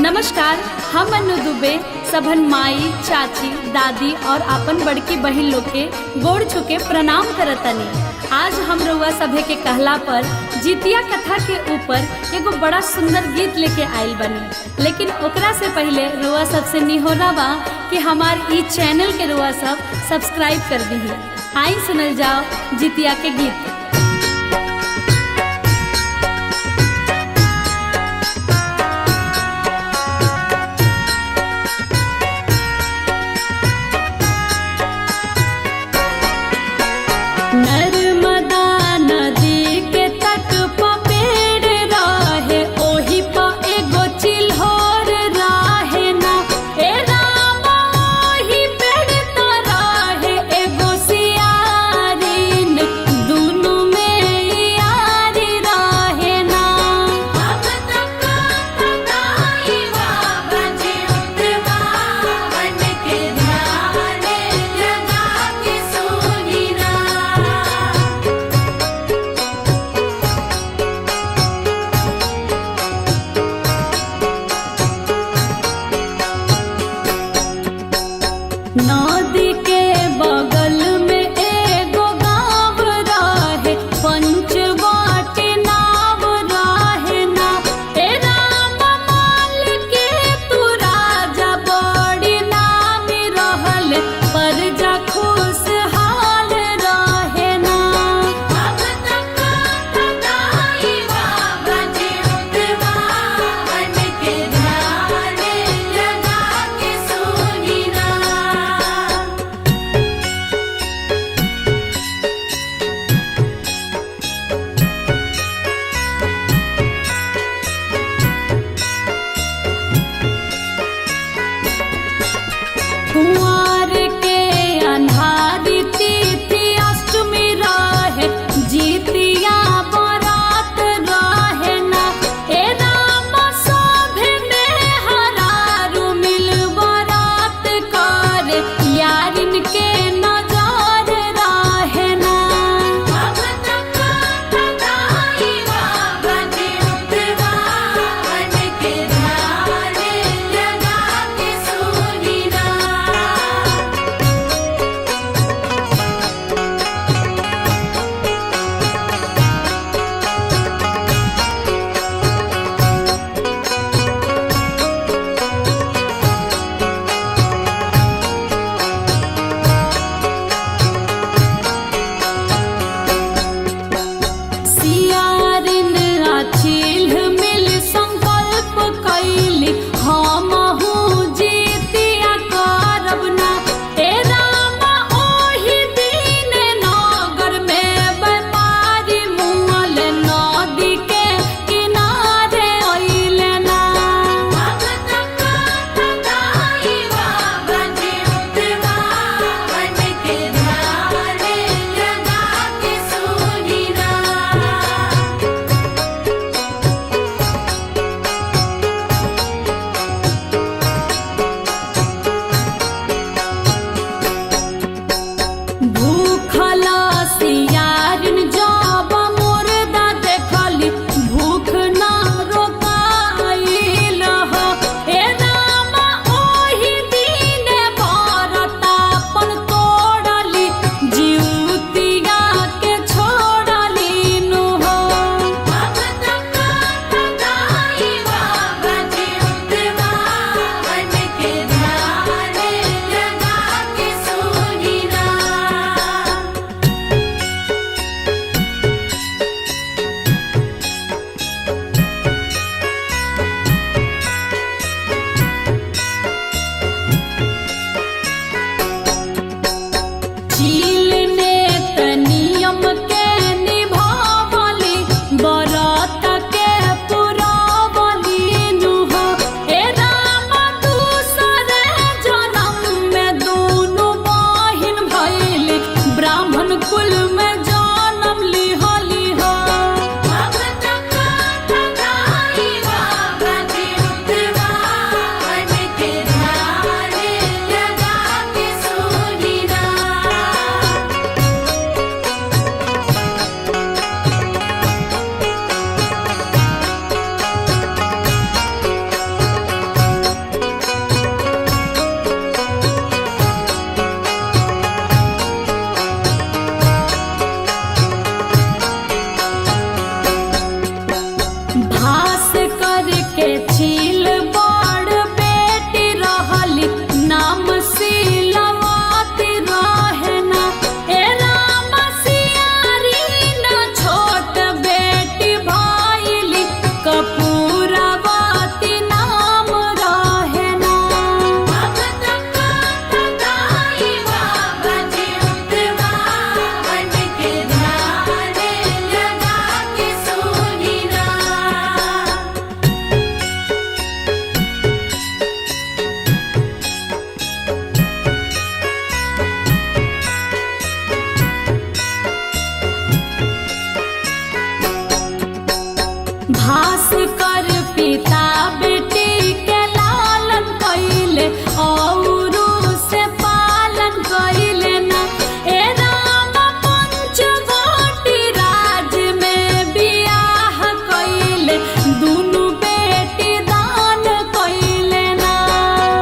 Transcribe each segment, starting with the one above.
नमस्कार, हम अनु दुबे सबन माई, चाची, दादी और अपन बड़की बहिन लोग के गोड़ छुके प्रणाम करतनी। आज हम रउआ सभे के कहला पर जितिया कथा के ऊपर एगो बड़ा सुंदर गीत लेके आइल बनी। लेकिन ओकरा से पहले रउआ सबसे निहोरा बा कि हमार ई चैनल के रउआ सब सब्सक्राइब कर दी। आई सुनल जाओ जितिया के गीत। नर्मदा नदी के तट प पेड़ रहे, ओही प एगो चिल्होर रहे ना। ए रामा ओही पेड़ त रहे एगो सियारिन, दुनो शील बड़ बेटी रहली नाम शीलवती रहना। ए राम सियारी न छोट बेटी भइली कपूरवती नाम रहना। भगत कथा गाई बाबा चितवावन के ध्यान लगा के सुनिना। भास्कर पिता बेटी के लालन कइले औरू से पालन कइले ना। ए राम पंचवटी राज में बियाह कइले दुनु बेटी दान कइले ना।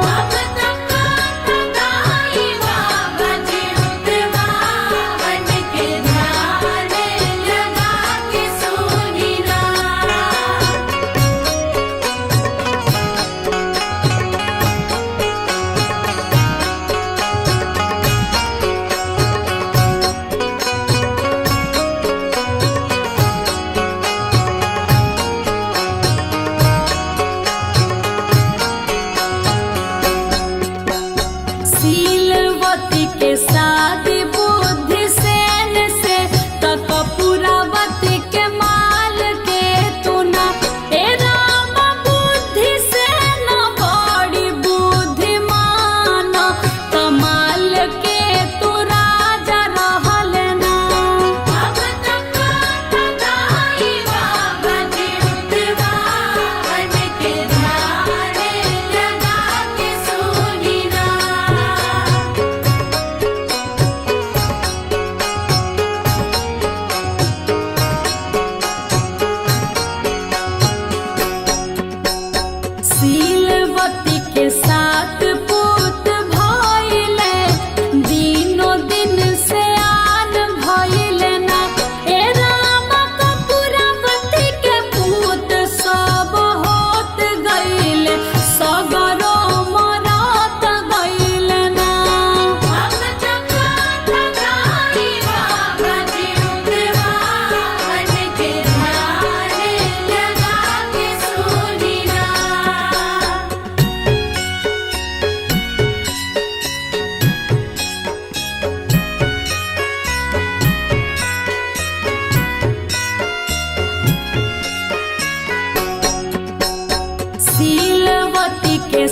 भगत कथा गाई बाबा चितवावन के ध्यान लगा के सुनिना। शीलवती के शादी बुद्धि सेन से त कपूरवती के माल के तुना। ए राम बुद्धि सेन बड़ी बुद्धिमान कमाल के तू राजा रहल ना। भगत कथा गाई बाबा चितवावन के ध्यान लगा के सुनिना। शीलवती के साथ पुत भइले दिनो दिन से आन भइले ना। ए राम कपूरवती के पुत सब होत गइले सगरो मरत गइले ना। भगत कथा गाई बाबा चितवावन के ध्यान लगा के सुनिना। शीलवती के